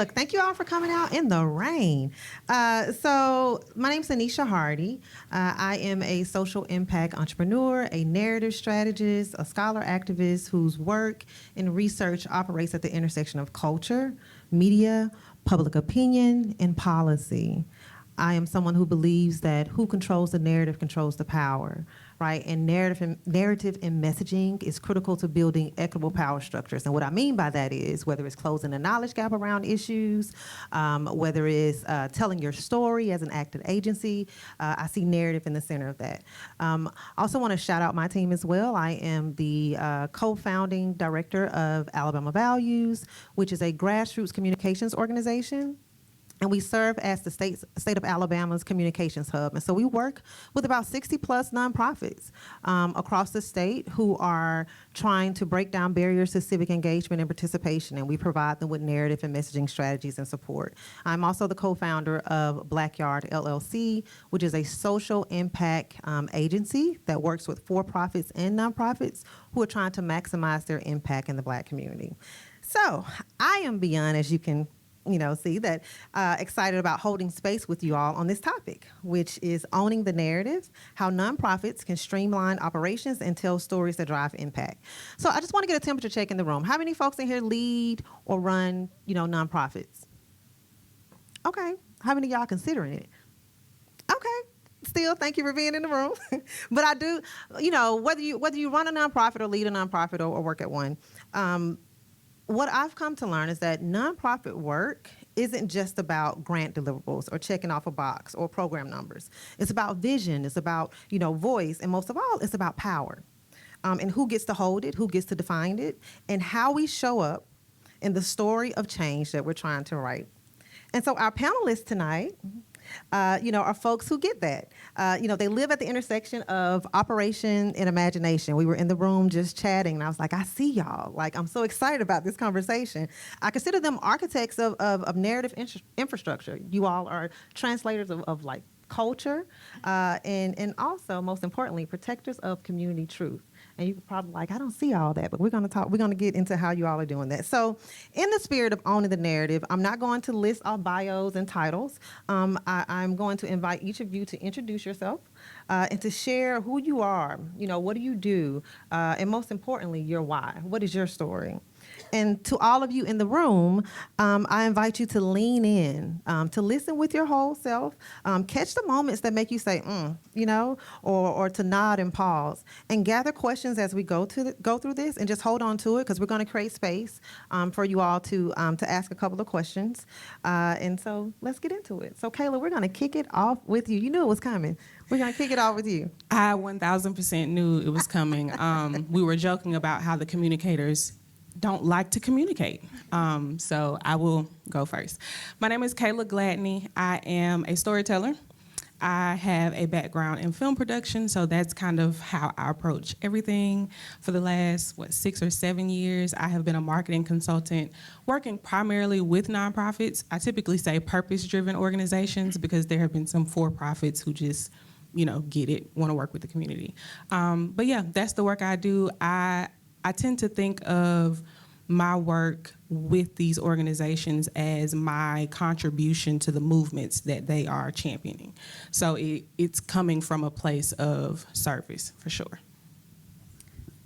Look, thank you all for coming out in the rain. So my name's Anisha Hardy. I am a social impact entrepreneur, a narrative strategist, a scholar activist whose work and research operates at the intersection of culture, media, public opinion, and policy. I am someone who believes that who controls the narrative controls the power, right? And narrative and messaging is critical to building equitable power structures. And what I mean by that is whether it's closing the knowledge gap around issues, whether it's telling your story as an active agency, I see narrative in the center of that. I also want to shout out my team as well. I am the co-founding director of Alabama Values, which is a grassroots communications organization. And we serve as the state of Alabama's communications hub. And so we work with about 60 plus nonprofits across the state who are trying to break down barriers to civic engagement and participation. And we provide them with narrative and messaging strategies and support. I'm also the co-founder of Blackyard LLC, which is a social impact agency that works with for-profits and nonprofits who are trying to maximize their impact in the Black community. So I am beyond, as you can see that excited about holding space with you all on this topic, which is owning the narrative, how nonprofits can streamline operations and tell stories that drive impact. So I just want to get a temperature check in the room. How many folks in here lead or run, nonprofits? Okay. How many of y'all considering it? Okay. Still, thank you for being in the room. But I do, whether you run a nonprofit or lead a nonprofit or work at one, what I've come to learn is that nonprofit work isn't just about grant deliverables or checking off a box or program numbers. It's about vision. It's about, voice. And most of all, it's about power. And who gets to hold it, who gets to define it, and how we show up in the story of change that we're trying to write. And so our panelists tonight, are folks who get that. They live at the intersection of operation and imagination. We were in the room just chatting, and I was like, I see y'all. Like, I'm so excited about this conversation. I consider them architects of narrative infrastructure. You all are translators of culture, and also, most importantly, protectors of community truth. And you're probably like, I don't see all that, but we're going to get into how you all are doing that. So in the spirit of owning the narrative, I'm not going to list off bios and titles. I'm going to invite each of you to introduce yourself and to share who you are, what do you do, and most importantly, your why. What is your story? And to all of you in the room, I invite you to lean in, to listen with your whole self, catch the moments that make you say, or to nod and pause, and gather questions as we go through this, and just hold on to it because we're going to create space for you all to ask a couple of questions. And so let's get into it. So Kayla, we're going to kick it off with you. You knew it was coming. We're going to kick it off with you. I 1,000% knew it was coming. We were joking about how the communicators don't like to communicate. So I will go first. My name is Kayla Gladney. I am a storyteller. I have a background in film production, so that's kind of how I approach everything. For the last, 6 or 7 years, I have been a marketing consultant working primarily with nonprofits. I typically say purpose-driven organizations because there have been some for-profits who just, get it, want to work with the community. But yeah, that's the work I do. I tend to think of my work with these organizations as my contribution to the movements that they are championing. So it's coming from a place of service, for sure.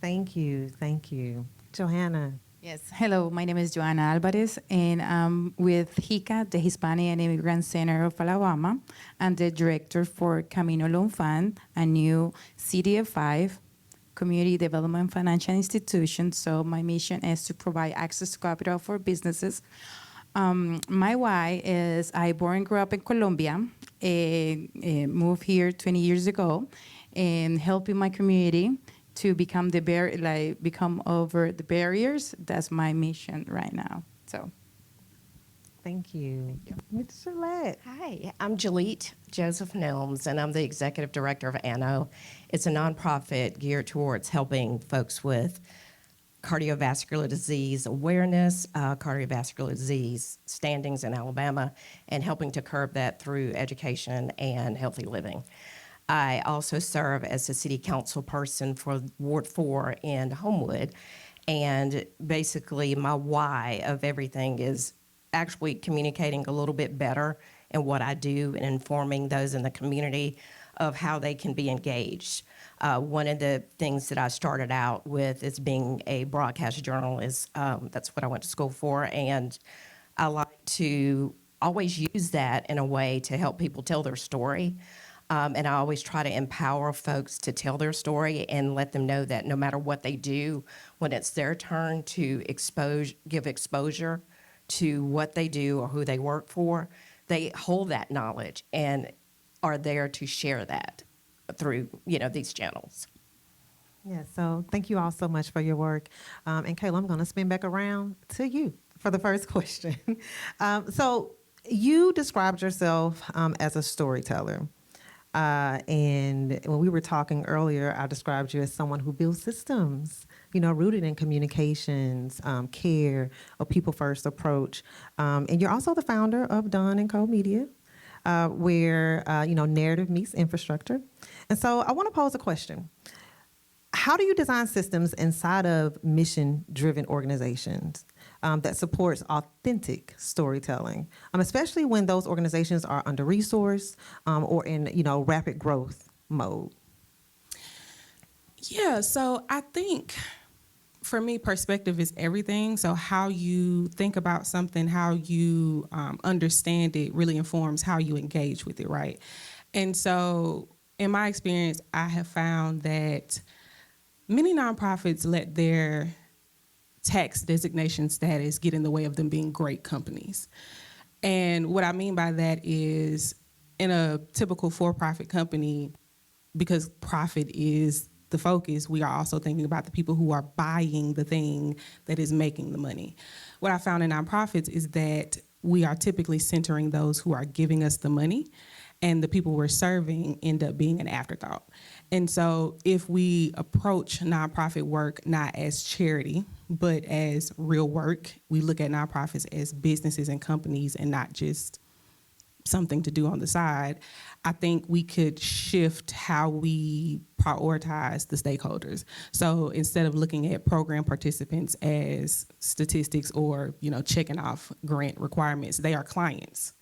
Thank you. Johanna. Yes, hello, my name is Joanna Alvarez, and I'm with HICA, the Hispanic and Immigrant Center of Alabama. I'm the director for Camino Loan Fund, a new CDF5 community development financial institution. So my mission is to provide access to capital for businesses. My why is I born and grew up in Colombia, moved here 20 years ago, and helping my community to become become over the barriers. That's my mission right now. So. Thank you. Ms. Gillette. Hi, I'm Jalete Joseph Nelms, and I'm the executive director of ANO. It's a nonprofit geared towards helping folks with cardiovascular disease awareness, cardiovascular disease standings in Alabama, and helping to curb that through education and healthy living. I also serve as a city council person for Ward 4 in Homewood, and basically my why of everything is actually communicating a little bit better in what I do and informing those in the community of how they can be engaged. One of the things that I started out with is being a broadcast journalist. That's what I went to school for, and I like to always use that in a way to help people tell their story. And I always try to empower folks to tell their story and let them know that no matter what they do, when it's their turn to give exposure to what they do or who they work for, they hold that knowledge and are there to share that through, these channels. Yeah, so thank you all so much for your work. And Kayla, I'm going to spin back around to you for the first question. So you described yourself as a storyteller. And when we were talking earlier, I described you as someone who builds systems, rooted in communications, care, a people-first approach. And you're also the founder of Dunn & Co. Media, where, narrative meets infrastructure. And so I want to pose a question. How do you design systems inside of mission-driven organizations that supports authentic storytelling, especially when those organizations are under-resourced or in, rapid growth mode? Yeah, so I think for me, perspective is everything. So how you think about something, how you understand it really informs how you engage with it, right? And so in my experience, I have found that many nonprofits let their tax designation status get in the way of them being great companies. And what I mean by that is in a typical for-profit company, because profit is the focus, we are also thinking about the people who are buying the thing that is making the money. What I found in nonprofits is that we are typically centering those who are giving us the money, and the people we're serving end up being an afterthought. And so if we approach nonprofit work not as charity, but as real work, we look at nonprofits as businesses and companies and not just something to do on the side, I think we could shift how we prioritize the stakeholders. So instead of looking at program participants as statistics or, checking off grant requirements, they are clients,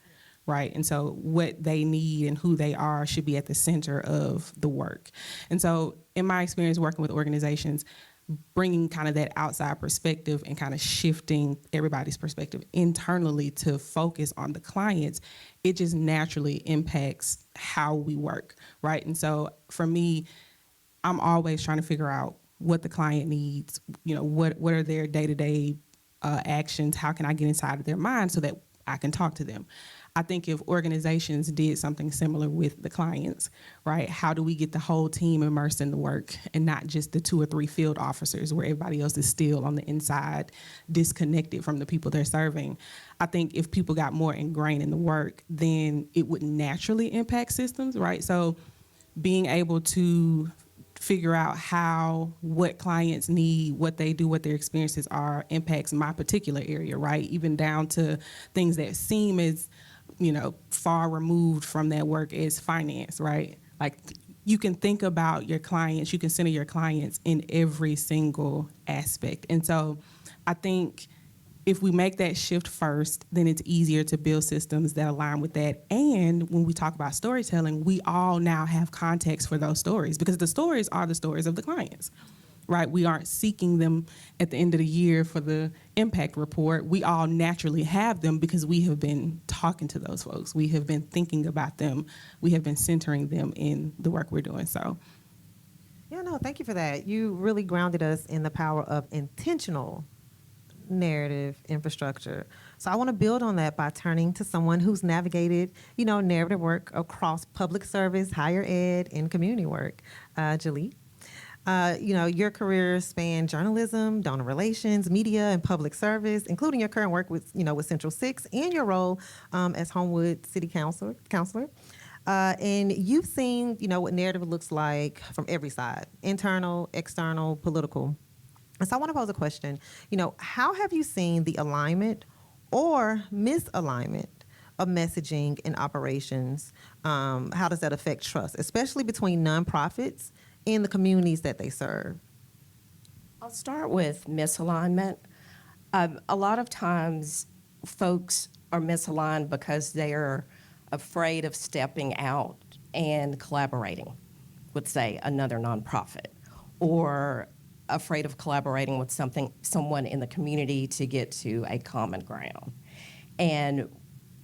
right? And so what they need and who they are should be at the center of the work. And so in my experience working with organizations, bringing kind of that outside perspective and kind of shifting everybody's perspective internally to focus on the clients, it just naturally impacts how we work, right? And so for me, I'm always trying to figure out what the client needs, what are their day-to-day actions, how can I get inside of their mind so that I can talk to them. I think if organizations did something similar with the clients, right, how do we get the whole team immersed in the work and not just the 2 or 3 field officers where everybody else is still on the inside, disconnected from the people they're serving? I think if people got more ingrained in the work, then it would naturally impact systems, right? So being able to figure out what clients need, what they do, what their experiences are, impacts my particular area, right? Even down to things that seem as far removed from that work is finance, right? Like you can think about your clients, you can center your clients in every single aspect. And so I think if we make that shift first, then it's easier to build systems that align with that. And when we talk about storytelling, we all now have context for those stories because the stories are the stories of the clients, right? We aren't seeking them at the end of the year for the impact report. We all naturally have them because we have been talking to those folks. We have been thinking about them. We have been centering them in the work we're doing. So, Yeah, no, thank you for that. You really grounded us in the power of intentional narrative infrastructure. So I want to build on that by turning to someone who's navigated, narrative work across public service, higher ed, and community work. Jalee. Your career spanned journalism, donor relations, media, and public service, including your current work with Central 6 and your role as Homewood City Councilor. And you've seen, what narrative looks like from every side, internal, external, political. And so I want to pose a question. How have you seen the alignment or misalignment of messaging in operations? How does that affect trust, especially between nonprofits and the communities that they serve? I'll start with misalignment. A lot of times folks are misaligned because they're afraid of stepping out and collaborating with, say, another nonprofit, or afraid of collaborating with someone in the community to get to a common ground. And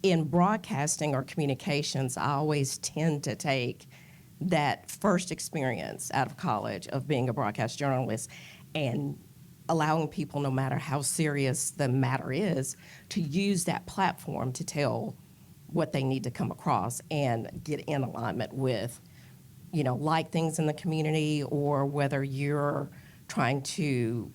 in broadcasting or communications, I always tend to take that first experience out of college of being a broadcast journalist and allowing people, no matter how serious the matter is, to use that platform to tell what they need to come across and get in alignment with, like things in the community, or whether you're trying to,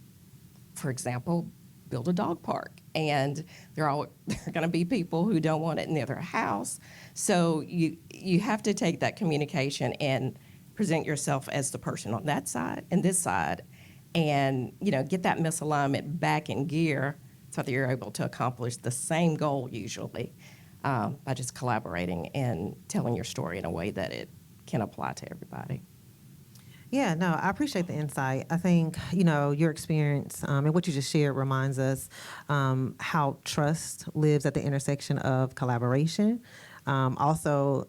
for example, build a dog park. And there are going to be people who don't want it near their house. So you have to take that communication and present yourself as the person on that side and this side, and get that misalignment back in gear so that you're able to accomplish the same goal usually by just collaborating and telling your story in a way that it can apply to everybody. Yeah, no, I appreciate the insight. I think, your experience and what you just shared reminds us how trust lives at the intersection of collaboration. And also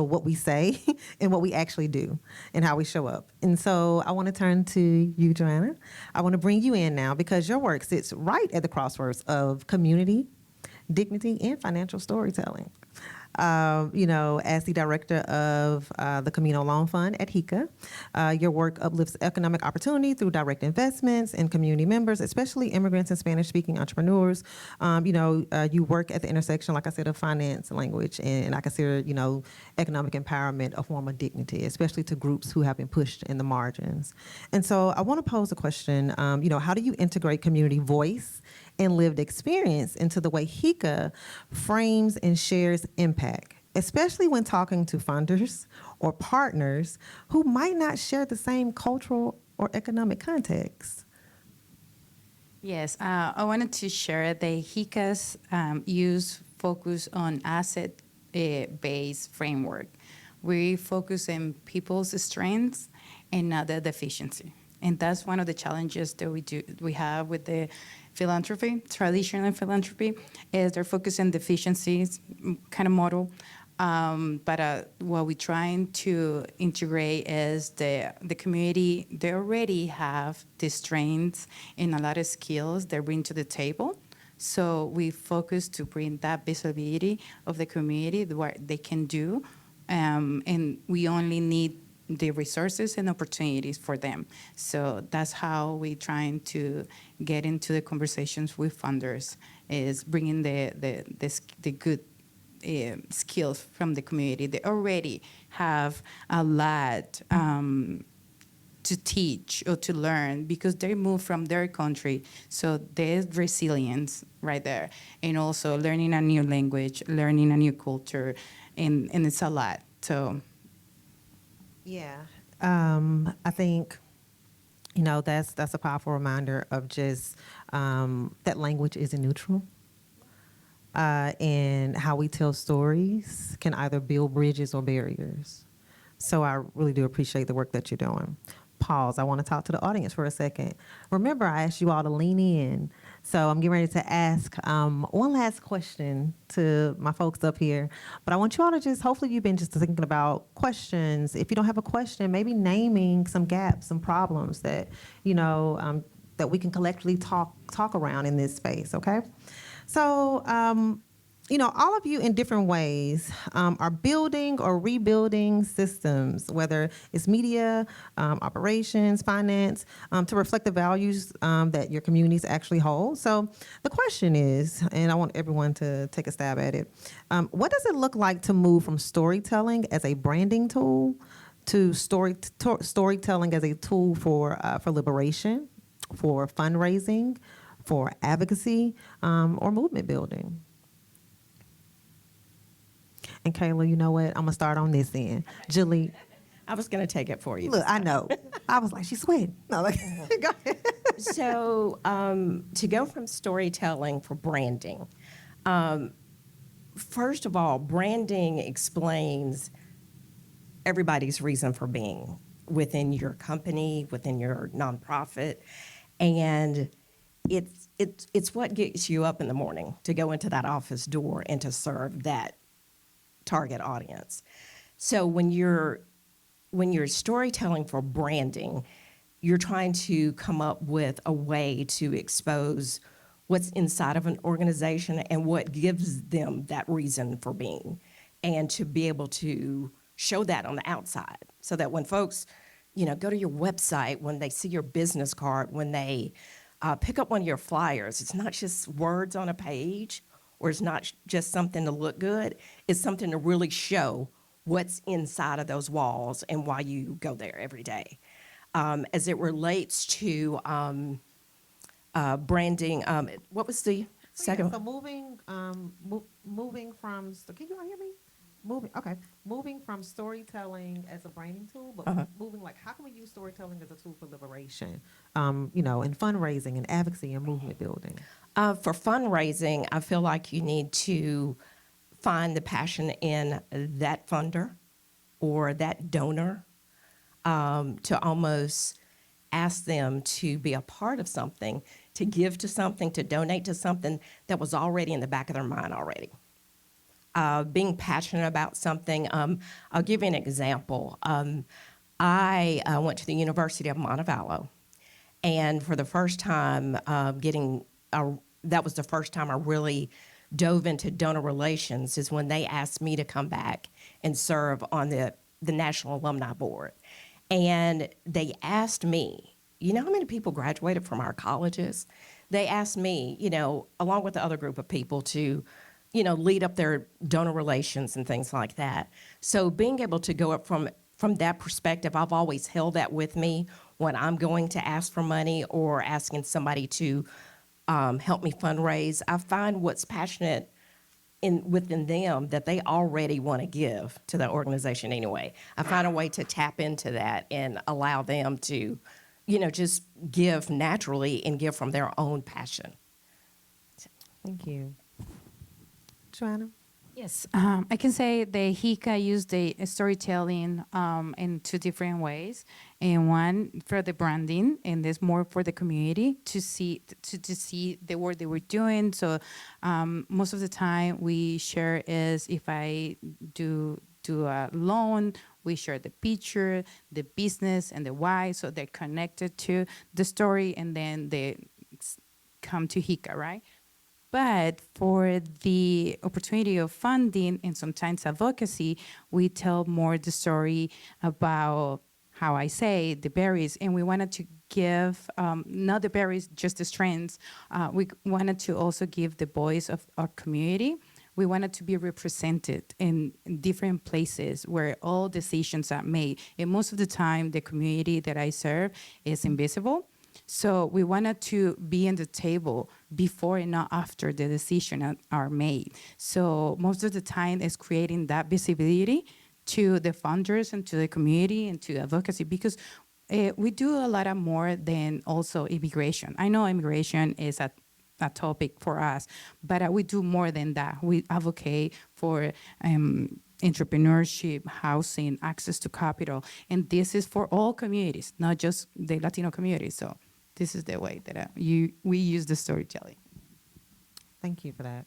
what we say and what we actually do and how we show up. And so I want to turn to you, Joanna. I want to bring you in now because your work sits right at the crossroads of community, dignity, and financial storytelling. As the director of the Camino Loan Fund at HICA, your work uplifts economic opportunity through direct investments in community members, especially immigrants and Spanish-speaking entrepreneurs. You work at the intersection, like I said, of finance and language, and I consider, economic empowerment a form of dignity, especially to groups who have been pushed in the margins. And so I want to pose a question, how do you integrate community voice and lived experience into the way HICA frames and shares impact, especially when talking to funders or partners who might not share the same cultural or economic context? Yes, I wanted to share that HICA's use focus on asset-based framework. We focus on people's strengths and not their deficiency. And that's one of the challenges that we have with the philanthropy, traditional philanthropy, is they're focused on deficiencies kind of model. But what we're trying to integrate is the community, they already have the strengths and a lot of skills they bring to the table. So we focus to bring that visibility of the community, what they can do, and we only need the resources and opportunities for them. So that's how we're trying to get into the conversations with funders, is bringing the good skills from the community. They already have a lot to teach or to learn because they moved from their country. So there's resilience right there. And also learning a new language, learning a new culture, and it's a lot. So yeah, I think, that's a powerful reminder of just that language isn't neutral. And how we tell stories can either build bridges or barriers. So I really do appreciate the work that you're doing. Pause. I want to talk to the audience for a second. Remember, I asked you all to lean in. So I'm getting ready to ask one last question to my folks up here. But I want you all to hopefully you've been just thinking about questions. If you don't have a question, maybe naming some gaps, some problems that, that we can collectively talk around in this space, okay? So, all of you in different ways are building or rebuilding systems, whether it's media, operations, finance, to reflect the values that your communities actually hold. So the question is, and I want everyone to take a stab at it, what does it look like to move from storytelling as a branding tool to storytelling as a tool for liberation, for fundraising, for advocacy, or movement building? And Kayla, you know what? I'm gonna start on this end. Julie, I was going to take it for you. look, I know. I was like, she's sweating. No, go ahead. So to go from storytelling for branding, first of all, branding explains everybody's reason for being within your company, within your nonprofit, and it's it's what gets you up in the morning to go into that office door and to serve that target audience. So when you're storytelling for branding, you're trying to come up with a way to expose what's inside of an organization and what gives them that reason for being, and to be able to show that on the outside so that when folks, go to your website, when they see your business card, when they pick up one of your flyers, it's not just words on a page, or it's not just something to look good. It's something to really show what's inside of those walls and why you go there every day. As it relates to branding, what was the second So one? moving from, can you all hear me? Moving from storytelling as a branding tool, but moving, like, how can we use storytelling as a tool for liberation, and fundraising and advocacy and movement building? For fundraising, I feel like you need to find the passion in that funder or that donor, to almost ask them to be a part of something, to give to something, to donate to something that was already in the back of their mind already. Being passionate about something. I'll give you an example. I went to the University of Montevallo, and for the first time, that was the first time I really dove into donor relations, is when they asked me to come back and serve on the National Alumni Board. And they asked me, how many people graduated from our colleges? They asked me, along with the other group of people, to lead up their donor relations and things like that. So being able to go up from that perspective, I've always held that with me when I'm going to ask for money or asking somebody to help me fundraise. I find what's passionate within them that they already want to give to the organization anyway. I find a way to tap into that and allow them to, just give naturally and give from their own passion. Thank you. Joanna? Yes, I can say the HICA used the storytelling in two different ways, and one for the branding, and there's more for the community to see the work they were doing. So most of the time we share is if I do a loan, we share the picture, the business, and the why, so they're connected to the story, and then they come to HICA, right? But for the opportunity of funding and sometimes advocacy, we tell more the story about how I say the berries, and we wanted to give not the berries, just the strengths. We wanted to also give the voice of our community. We wanted to be represented in different places where all decisions are made. And most of the time, the community that I serve is invisible. So we wanted to be in the table before and not after the decisions are made. So most of the time is creating that visibility to the funders and to the community and to advocacy, because we do a lot of more than also immigration. I know immigration is a topic for us, but we do more than that. We advocate for entrepreneurship, housing, access to capital, and this is for all communities, not just the Latino community. So this is the way that we use the storytelling. Thank you for that.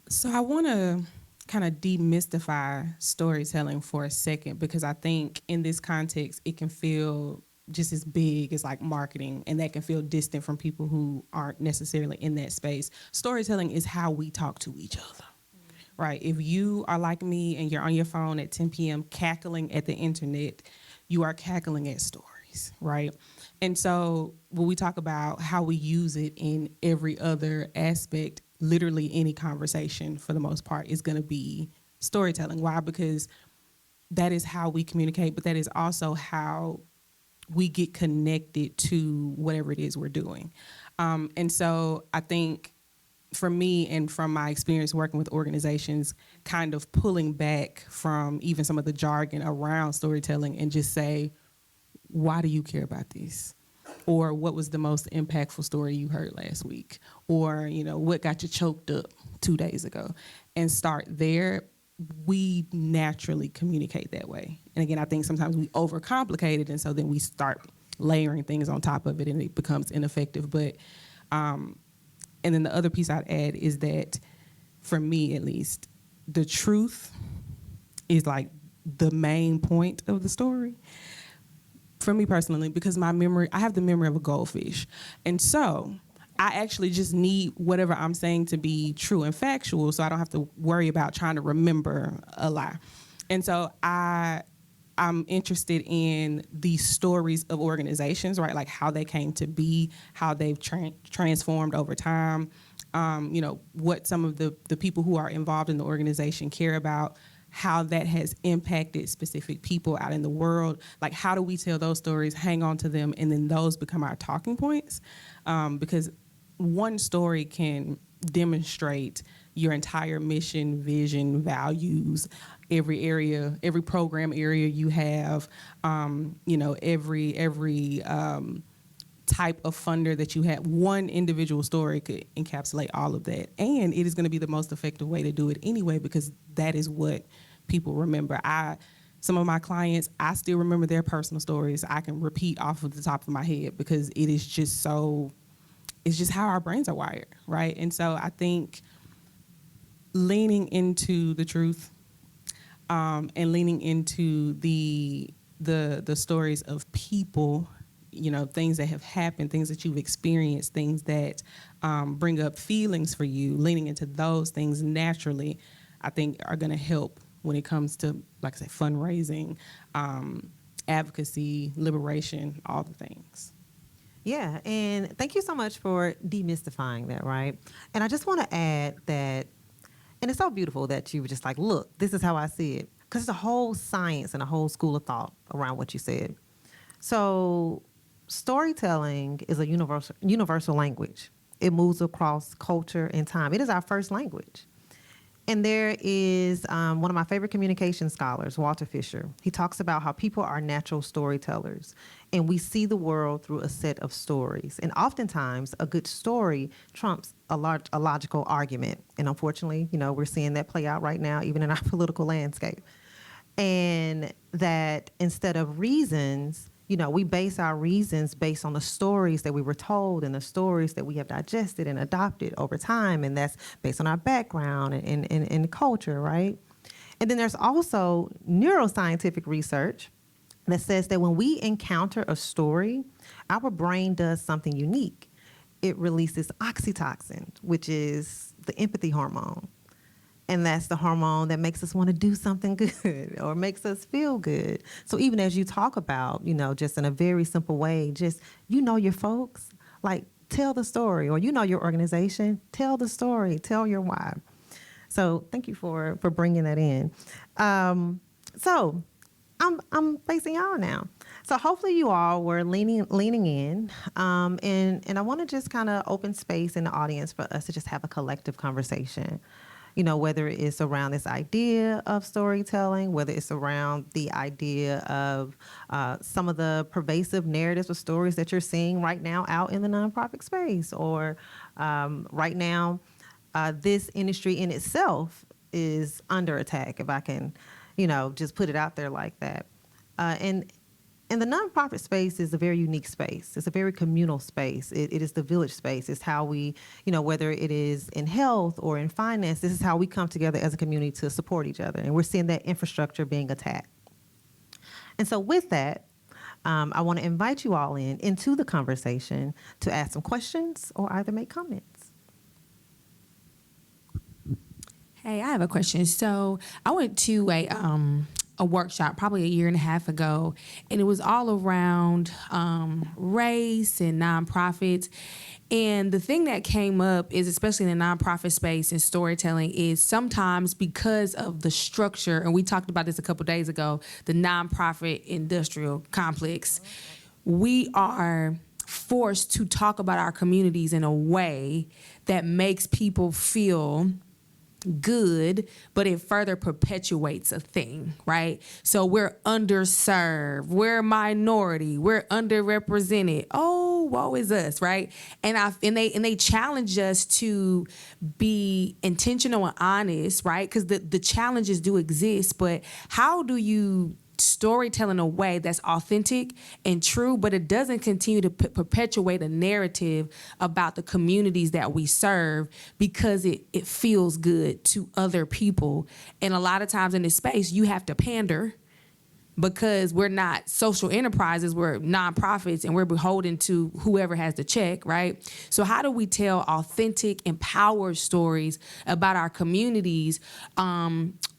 So I want to kind of demystify storytelling for a second, because I think in this context, it can feel just as big as like marketing, and that can feel distant from people who aren't necessarily in that space. Storytelling is how we talk to each other, right? If you are like me and you're on your phone at 10 p.m. cackling at the internet, you are cackling at stories, right? And so when we talk about how we use it in every other aspect, literally any conversation for the most part is going to be storytelling. Why? Because that is how we communicate, but that is also how we get connected to whatever it is we're doing. And so I think for me, and from my experience working with organizations, kind of pulling back from even some of the jargon around storytelling and just say, why do you care about this? Or what was the most impactful story you heard last week? Or, what got you choked up 2 days ago? And start there. We naturally communicate that way. And again, I think sometimes we overcomplicate it, and so then we start layering things on top of it and it becomes ineffective. But and then the other piece I'd add is that, for me at least, the truth is like the main point of the story. For me personally, because I have the memory of a goldfish. And so I actually just need whatever I'm saying to be true and factual, so I don't have to worry about trying to remember a lie. And so I'm interested in the stories of organizations, right? Like how they came to be, how they've transformed over time, what some of the people who are involved in the organization care about, how that has impacted specific people out in the world. Like, how do we tell those stories, hang on to them, and then those become our talking points? Because one story can demonstrate your entire mission, vision, values, every area, every program area you have, every type of funder that you have. One individual story could encapsulate all of that. And it is going to be the most effective way to do it anyway, because that is what people remember. Some of my clients, I still remember their personal stories. I can repeat off of the top of my head because it is just it's just how our brains are wired, right? And so I think leaning into the truth and leaning into the stories of people, things that have happened, things that you've experienced, things that bring up feelings for you, leaning into those things naturally, I think are going to help when it comes to, like I said, fundraising, advocacy, liberation, all the things. Yeah, and thank you so much for demystifying that, right? And I just want to add that, and it's so beautiful that you were just like, look, this is how I see it. Because there's a whole science and a whole school of thought around what you said. So storytelling is a universal language. It moves across culture and time. It is our first language. And there is one of my favorite communication scholars, Walter Fisher. He talks about how people are natural storytellers, and we see the world through a set of stories. And oftentimes, a good story trumps a logical argument. And unfortunately, we're seeing that play out right now, even in our political landscape. And that instead of reasons, we base our reasons based on the stories that we were told and the stories that we have digested and adopted over time. And that's based on our background and culture, right? And then there's also neuroscientific research that says that when we encounter a story, our brain does something unique. It releases oxytocin, which is the empathy hormone. And that's the hormone that makes us want to do something good or makes us feel good. So even as you talk about, just in a very simple way, just, your folks, like tell the story, or your organization, tell the story, tell your why. So thank you for bringing that in. So I'm facing y'all now. So hopefully you all were leaning in, and I want to just kind of open space in the audience for us to just have a collective conversation. Whether it's around this idea of storytelling, whether it's around the idea of some of the pervasive narratives or stories that you're seeing right now out in the nonprofit space, or right now, this industry in itself is under attack, if I can, just put it out there like that. And the nonprofit space is a very unique space. It's a very communal space. It is the village space. It's how we, whether it is in health or in finance, this is how we come together as a community to support each other. And we're seeing that infrastructure being attacked. And so with that, I want to invite you all into the conversation to ask some questions or either make comments. Hey, I have a question. So I went to a workshop probably a year and a half ago, and it was all around race and nonprofits. And the thing that came up is, especially in the nonprofit space and storytelling, is sometimes because of the structure, and we talked about this a couple days ago, the nonprofit industrial complex, we are forced to talk about our communities in a way that makes people feel good, but it further perpetuates a thing, right? So we're underserved, we're minority, we're underrepresented. Oh, woe is us, right? And they challenge us to be intentional and honest, right? Because the challenges do exist, but how do you storytelling in a way that's authentic and true, but it doesn't continue to perpetuate a narrative about the communities that we serve because it feels good to other people. And a lot of times in this space, you have to pander because we're not social enterprises, we're nonprofits, and we're beholden to whoever has the check, right? So how do we tell authentic, empowered stories about our communities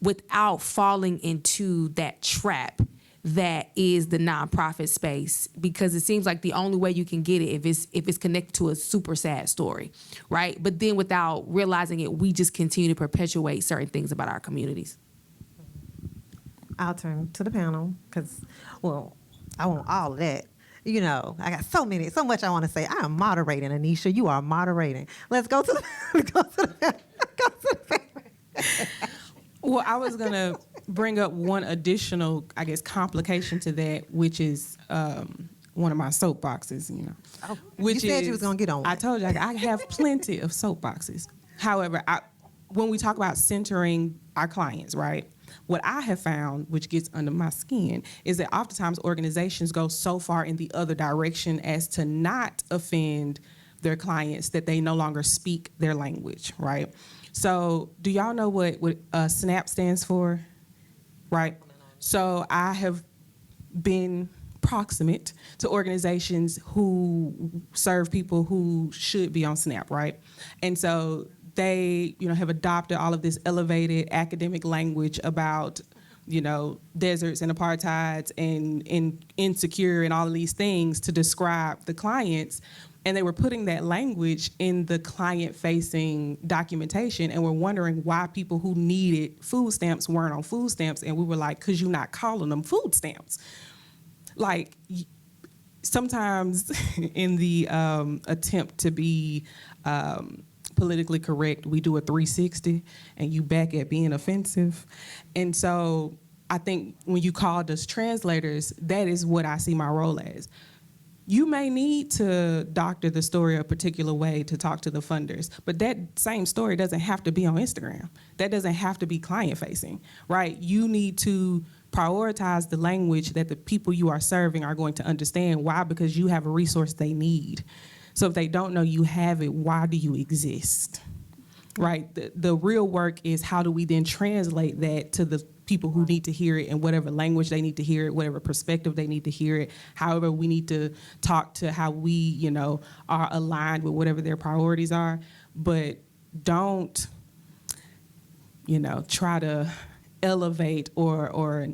without falling into that trap that is the nonprofit space? Because it seems like the only way you can get it if it's connected to a super sad story, right? But then without realizing it, we just continue to perpetuate certain things about our communities. I'll turn to the panel because, well, I want all of that. You know, I got so much I want to say. I am moderating, Anisha. You are moderating. Let's go to the Well, I was going to bring up one additional, I guess, complication to that, which is one of my soapboxes, you know. Oh, which you said is, you was going to get on one. I told you, I have plenty of soapboxes. However, when we talk about centering our clients, right, what I have found, which gets under my skin, is that oftentimes organizations go so far in the other direction as to not offend their clients that they no longer speak their language, right? So do y'all know what SNAP stands for, right? So I have been proximate to organizations who serve people who should be on SNAP, right? And so they, have adopted all of this elevated academic language about, deserts and apartheids and insecure and all of these things to describe the clients. And they were putting that language in the client-facing documentation, and we're wondering why people who needed food stamps weren't on food stamps. And we were like, because you're not calling them food stamps. Like, sometimes in the attempt to be politically correct, we do a 360 and you back at being offensive. And so I think when you called us translators, that is what I see my role as. You may need to doctor the story a particular way to talk to the funders, but that same story doesn't have to be on Instagram. That doesn't have to be client facing, right? You need to prioritize the language that the people you are serving are going to understand. Why? Because you have a resource they need. So if they don't know you have it, why do you exist, right? The real work is how do we then translate that to the people who need to hear it in whatever language they need to hear it, whatever perspective they need to hear it, however we need to talk to how we, are aligned with whatever their priorities are. But don't, try to elevate or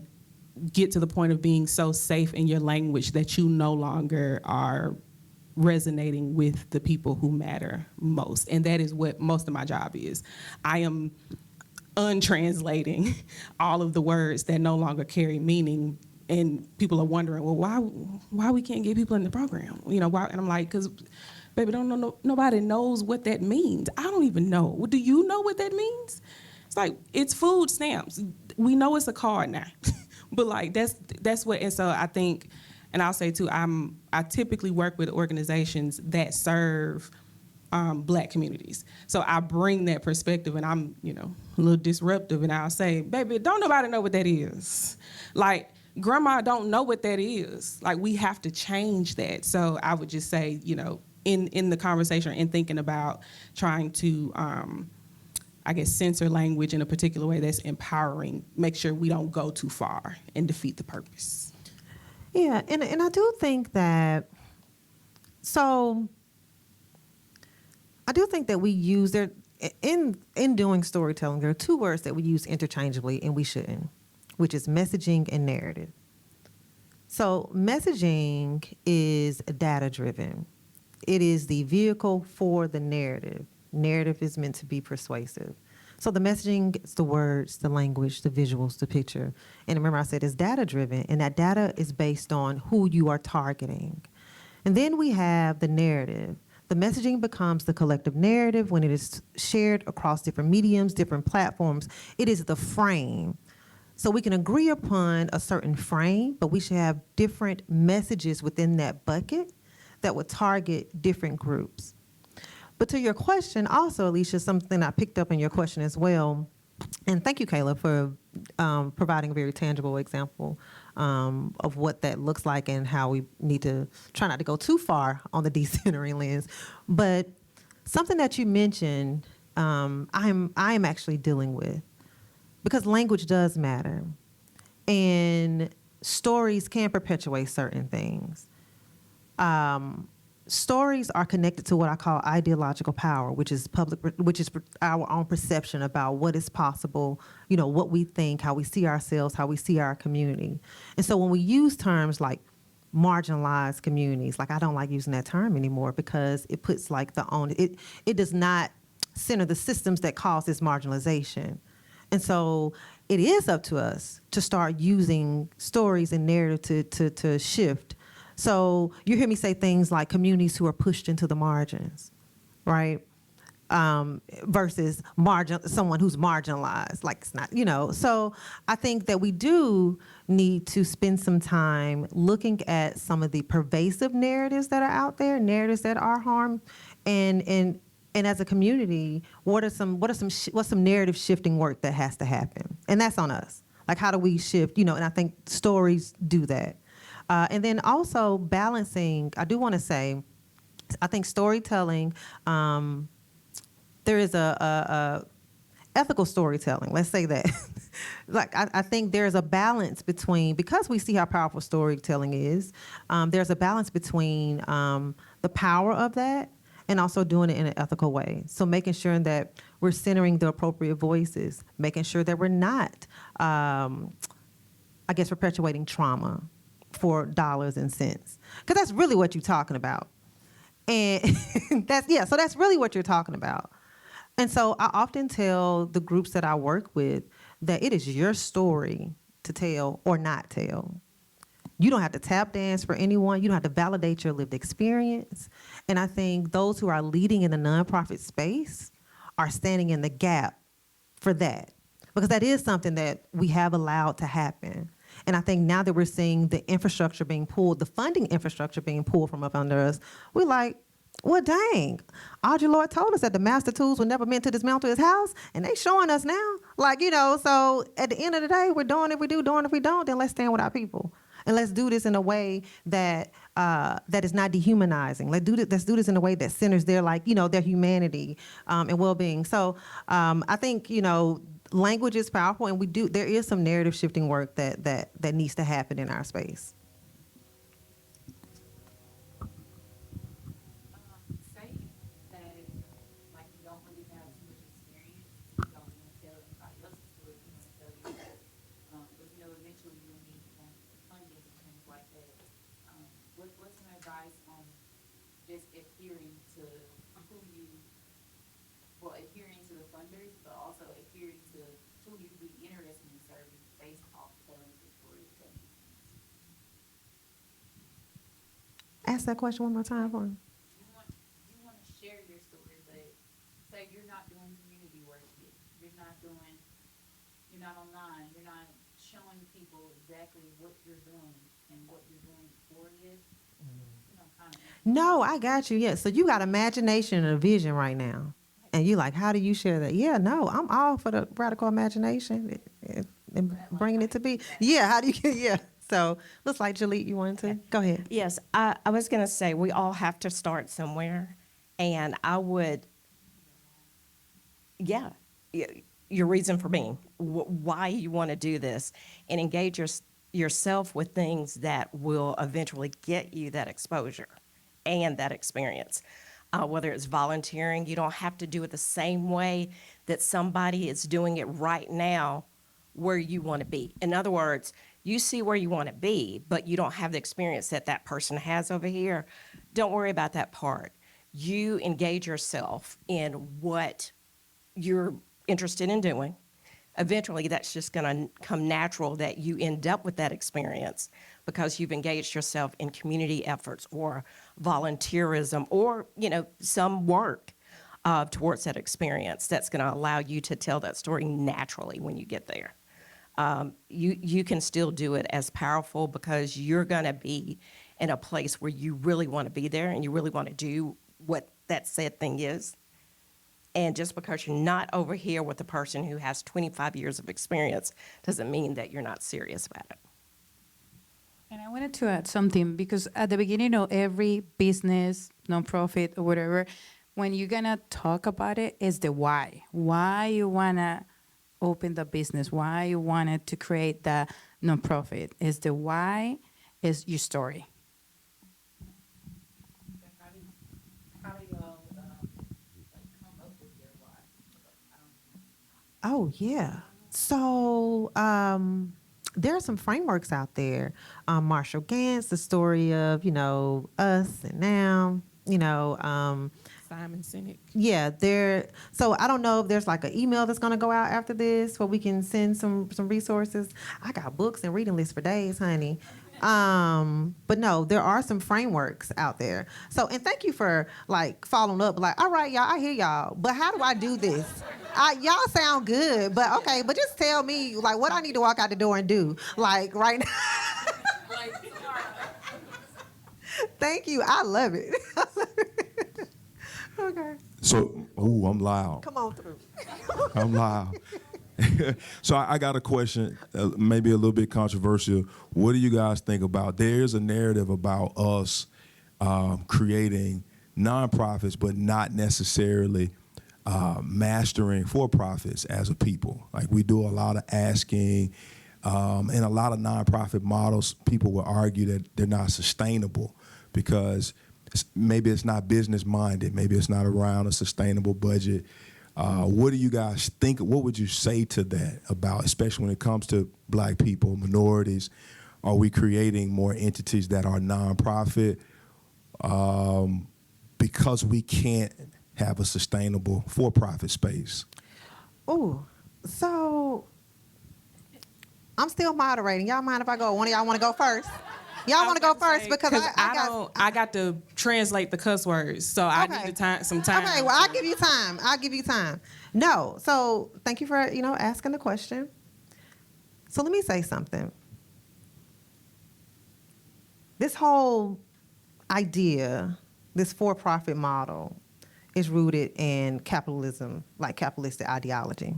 get to the point of being so safe in your language that you no longer are resonating with the people who matter most. And that is what most of my job is. I am untranslating all of the words that no longer carry meaning, and people are wondering, well, why we can't get people in the program? Why? And I'm like, because, baby, nobody knows what that means. I don't even know. Do you know what that means? It's like, it's food stamps. We know it's a card now. But like, that's what, and so I think, and I'll say too, I typically work with organizations that serve Black communities. So I bring that perspective, and I'm, a little disruptive, and I'll say, baby, don't nobody know what that is. Like, grandma don't know what that is. Like, we have to change that. So I would just say, in the conversation and thinking about trying to, censor language in a particular way that's empowering, make sure we don't go too far and defeat the purpose. Yeah, and I do think that, I do think that we use in doing storytelling, there are two words that we use interchangeably and we shouldn't, which is messaging and narrative. So messaging is data driven. It is the vehicle for the narrative. Narrative is meant to be persuasive. So the messaging is the words, the language, the visuals, the picture. And remember I said it's data driven, and that data is based on who you are targeting. And then we have the narrative. The messaging becomes the collective narrative when it is shared across different mediums, different platforms. It is the frame. So we can agree upon a certain frame, but we should have different messages within that bucket that would target different groups. But to your question, also, Alicia, something I picked up in your question as well, and thank you, Kayla, for providing a very tangible example of what that looks like and how we need to try not to go too far on the decentering lens. But something that you mentioned, I am actually dealing with, because language does matter, and stories can perpetuate certain things. Stories are connected to what I call ideological power, which is our own perception about what is possible, what we think, how we see ourselves, how we see our community. And so when we use terms like marginalized communities, like I don't like using that term anymore because it puts it does not center the systems that cause this marginalization. And so it is up to us to start using stories and narrative to shift. So you hear me say things like communities who are pushed into the margins, right? Versus someone who's marginalized, like it's not. So I think that we do need to spend some time looking at some of the pervasive narratives that are out there, narratives that are harm, and as a community, what's some narrative shifting work that has to happen, and that's on us. Like, how do we shift? And I think stories do that. And then also balancing, I do want to say, I think storytelling, there is a ethical storytelling, let's say that. I think there's a balance between, because we see how powerful storytelling is, there's a balance between the power of that and also doing it in an ethical way. So making sure that we're centering the appropriate voices, making sure that we're not, perpetuating trauma for dollars and cents, because that's really what you're talking about. And so that's really what you're talking about. And so I often tell the groups that I work with that it is your story to tell or not tell. You don't have to tap dance for anyone. You don't have to validate your lived experience. And I think those who are leading in the nonprofit space are standing in the gap for that, because that is something that we have allowed to happen. And I think now that we're seeing the infrastructure being pulled, the funding infrastructure being pulled from up under us, we're like, well, dang, Audre Lorde told us that the master tools were never meant to dismantle his house, and they showing us now. So at the end of the day, we're doing if we do, doing if we don't, then let's stand with our people. And let's do this in a way that that is not dehumanizing. Let's do this in a way that centers their humanity and well-being. So I think, language is powerful, and there is some narrative shifting work that needs to happen in our space. Say that, like, you don't really have too much experience, you don't want to tell anybody else's story, you want to tell yours. But eventually you'll need funding and things like that. What's some advice on just adhering to adhering to the funders, but also adhering to who you be interested in serving based off telling the story of telling? Ask that question one more time for me. You want to share your story, but say you're not doing community work yet. You're not online. You're not showing people exactly what you're doing and what you're doing for it. Kind of. No, I got you. Yeah. So you got imagination and a vision right now. And you like, how do you share that? Yeah, no, I'm all for the radical imagination and bringing it to be. Yeah, how do you get, yeah. So looks like Jalit, you wanted to? Go ahead. Yes, I was going to say we all have to start somewhere, and I would, your reason for being, why you want to do this, and engage yourself with things that will eventually get you that exposure and that experience. Whether it's volunteering, you don't have to do it the same way that somebody is doing it right now where you want to be. In other words, you see where you want to be, but you don't have the experience that that person has over here. Don't worry about that part. You engage yourself in what you're interested in doing. Eventually, that's just going to come natural that you end up with that experience because you've engaged yourself in community efforts or volunteerism or, some work towards that experience that's going to allow you to tell that story naturally when you get there. You can still do it as powerful because you're going to be in a place where you really want to be there and you really want to do what that said thing is. And just because you're not over here with a person who has 25 years of experience doesn't mean that you're not serious about it. wanted to add something because at the beginning of every business, nonprofit, or whatever, when you're gonna talk about it, is the why. Why you wanna open the business? Why you wanted to create the nonprofit? Is the why? Is your story? How do y'all, come up with your why? Oh, yeah. So there are some frameworks out there. Marshall Gantz, the story of, us and now, Simon Sinek. yeah, there. So I don't know if there's like an email that's going to go out after this where we can send some resources. I got books and reading lists for days, honey. But no, there are some frameworks out there. So, and thank you for like following up. Like, all right, y'all, I hear y'all, but how do I do this? Y'all sound good, but okay, but just tell me like what I need to walk out the door and do, like right now. Thank you. I love it. Okay, So, I'm loud. come on through. I'm loud. So I got a question, maybe a little bit controversial. What do you guys think about? There's a narrative about us creating nonprofits, but not necessarily mastering for-profits as a people. Like we do a lot of asking, and a lot of nonprofit models, people will argue that they're not sustainable because maybe it's not business minded. Maybe it's not around a sustainable budget. What do you guys think? What would you say to that about, especially when it comes to Black people, minorities? Are we creating more entities that are nonprofit because we can't have a sustainable for-profit space? Oh, so I'm still moderating. Y'all mind if I go? One of y'all want to go first? Y'all want to go first because I got to translate the cuss words, so I need some time. Okay, well I'll give you time. I'll give you time. No, so thank you for asking the question. So let me say something. This whole idea, this for-profit model, is rooted in capitalism, like capitalistic ideology.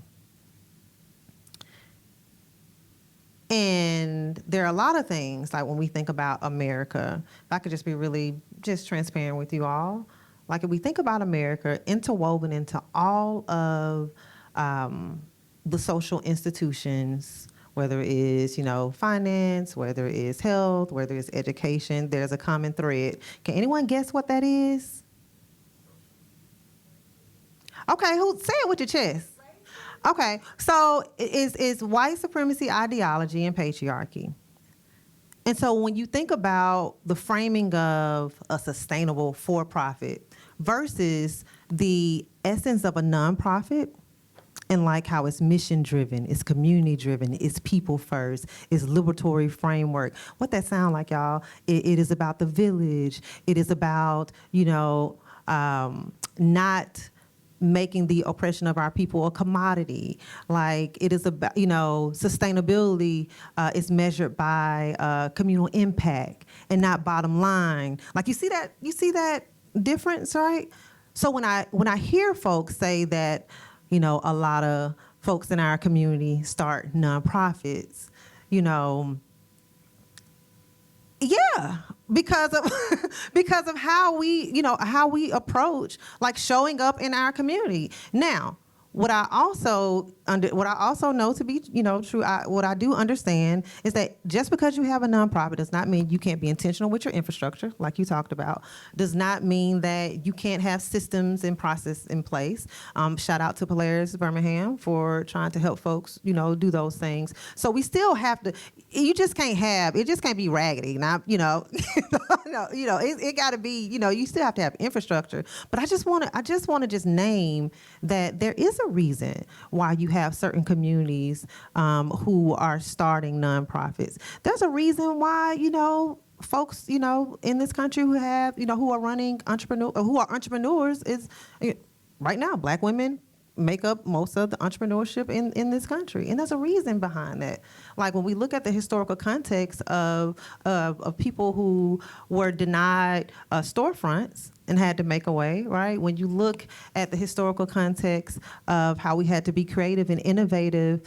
And there are a lot of things, like when we think about America, if I could just be really just transparent with you all, like if we think about America, interwoven into all of the social institutions, whether it is, finance, whether it is health, whether it's education, there's a common thread. Can anyone guess what that is? Okay, say it with your chest. Okay, so it's white supremacy ideology and patriarchy. And so when you think about the framing of a sustainable for-profit versus the essence of a nonprofit, and like how it's mission-driven, it's community-driven, it's people first, it's liberatory framework. What that sound like, y'all? It is about the village. It is about, not making the oppression of our people a commodity. Like it is about, sustainability is measured by communal impact and not bottom line. Like you see that difference, right? So when I hear folks say that, a lot of folks in our community start nonprofits, yeah, because of how we approach like showing up in our community. Now, what I also know to be true, what I do understand is that just because you have a nonprofit does not mean you can't be intentional with your infrastructure, like you talked about. Does not mean that you can't have systems and process in place. Shout out to Polaris Birmingham for trying to help folks, do those things. So we still have to. It just can't be raggedy. Not, it got to be. You still have to have infrastructure. But I just want to name that there is a reason why you have certain communities who are starting nonprofits. There's a reason why folks in this country who have who are running who are entrepreneurs is right now Black women make up most of the entrepreneurship in this country. And there's a reason behind that. Like when we look at the historical context of people who were denied storefronts and had to make a way, right? When you look at the historical context of how we had to be creative and innovative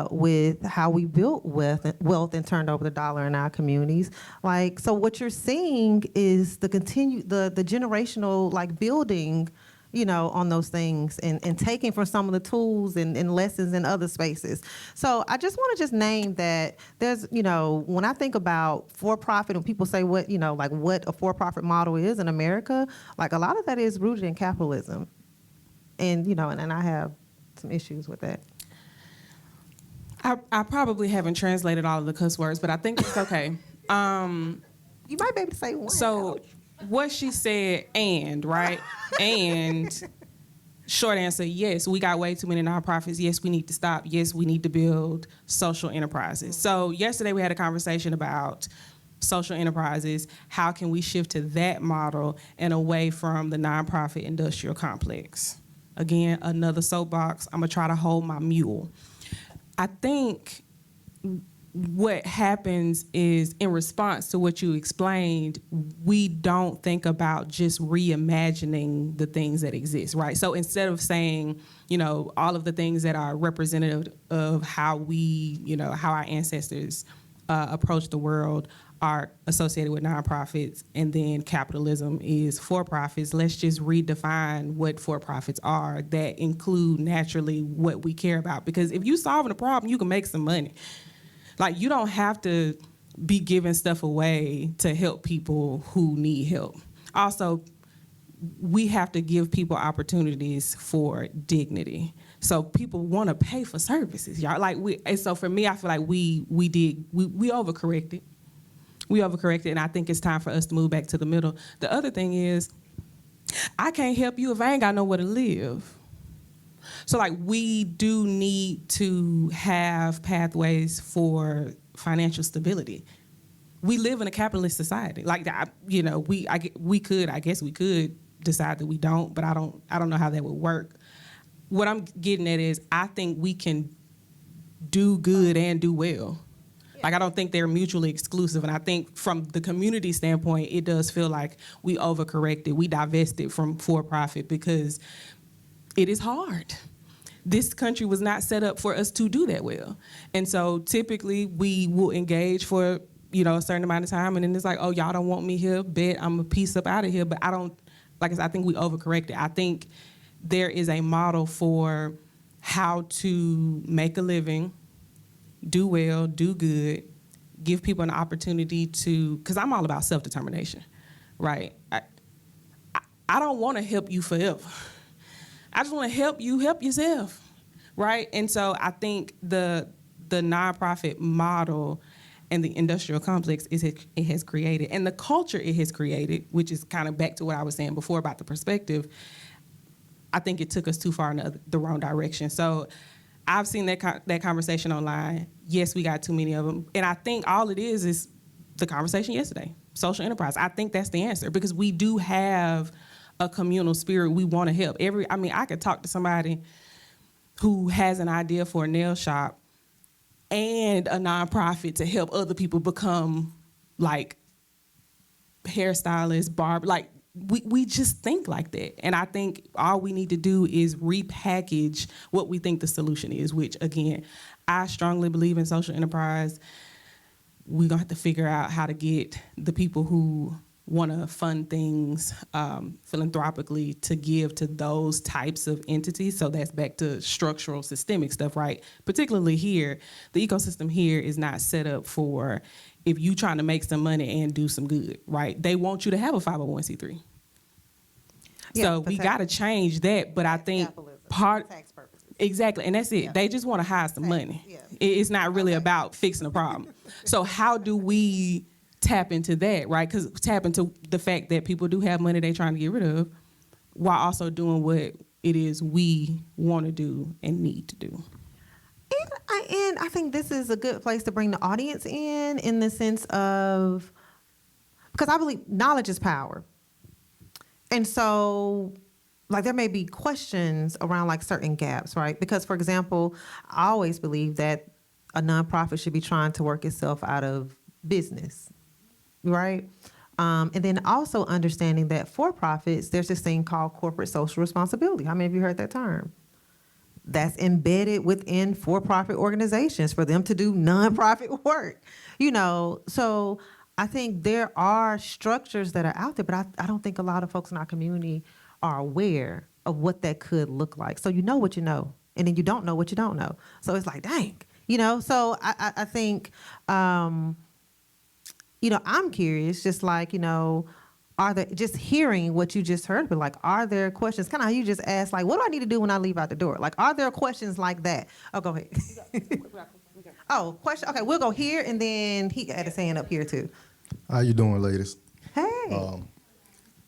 with how we built wealth and turned over the dollar in our communities. Like, so what you're seeing is the generational like building, you know, on those things and taking from some of the tools and lessons in other spaces. So I just want to just name that there's, you know, when I think about for-profit, when people say what, you know, like what a for-profit model is in America, like a lot of that is rooted in capitalism. And, you know, and I have some issues with that. I probably haven't translated all of the cuss words, but I think it's okay. You might be able to say one. So what she said, right? And short answer, yes, we got way too many nonprofits. Yes, we need to stop. Yes, we need to build social enterprises. So yesterday we had a conversation about social enterprises. How can we shift to that model and away from the nonprofit industrial complex? Again, another soapbox. I'm going to try to hold my mule. I think what happens is, in response to what you explained, we don't think about just reimagining the things that exist, right? So instead of saying, you know, all of the things that are representative of how we, you know, how our ancestors approach the world are associated with nonprofits, and then capitalism is for-profits, let's just redefine what for-profits are that include naturally what we care about. Because if you're solving a problem, you can make some money. Like, you don't have to be giving stuff away to help people who need help. Also, we have to give people opportunities for dignity. So people want to pay for services, y'all. Like, and so for me, I feel like we overcorrected. We overcorrected, and I think it's time for us to move back to the middle. The other thing is, I can't help you if I ain't got nowhere to live. So, like, we do need to have pathways for financial stability. We live in a capitalist society. Like, you know, I guess we could decide that we don't, but I don't know how that would work. What I'm getting at is, I think we can do good and do well. Like, I don't think they're mutually exclusive. And I think from the community standpoint, it does feel like we overcorrected, we divested from for-profit because it is hard. This country was not set up for us to do that well. And so typically we will engage for, you know, a certain amount of time, and then it's like, oh, y'all don't want me here, bet I'm a piece up out of here. But I don't, like I said, I think we overcorrected. I think there is a model for how to make a living, do well, do good, give people an opportunity to, because I'm all about self-determination, right? I don't want to help you forever. I just want to help you help yourself, right? And so I think the nonprofit model and the industrial complex it has created, and the culture it has created, which is kind of back to what I was saying before about the perspective, I think it took us too far in the wrong direction. So I've seen that conversation online. Yes, we got too many of them. And I think all it is the conversation yesterday, social enterprise. I think that's the answer, because we do have a communal spirit. We want to help. I could talk to somebody who has an idea for a nail shop and a nonprofit to help other people become like hairstylists, barber. Like, we just think like that. And I think all we need to do is repackage what we think the solution is, which, again, I strongly believe in social enterprise. We're going to have to figure out how to get the people who want to fund things philanthropically to give to those types of entities. So that's back to structural, systemic stuff, right? Particularly here, the ecosystem here is not set up for if you trying to make some money and do some good, right? They want you to have a 501c3. Yeah, so we got to change that. But I think tax purposes. Exactly, and that's it. Yeah. They just want to hide some money. Yeah. It's not really about fixing a problem. So how do we tap into that, right? Because tap into the fact that people do have money they're trying to get rid of, while also doing what it is we want to do and need to do. And I think this is a good place to bring the audience in the sense of, because I believe knowledge is power. And so like there may be questions around like certain gaps, right? Because for example, I always believe that a nonprofit should be trying to work itself out of business, right? And then also understanding that for profits, there's this thing called corporate social responsibility. How many of you heard that term? That's embedded within for-profit organizations for them to do nonprofit work, So I think there are structures that are out there, but I don't think a lot of folks in our community are aware of what that could look like. So you know what you know, and then you don't know what you don't know. So it's like, dang, So I think, I'm curious, just like, are there, just hearing what you just heard, but like, are there questions, kind of how you just asked, like, what do I need to do when I leave out the door? Like, are there questions like that? Oh, go ahead. Oh, question. Okay, we'll go here, and then he had his hand up here too. How you doing, ladies? Hey.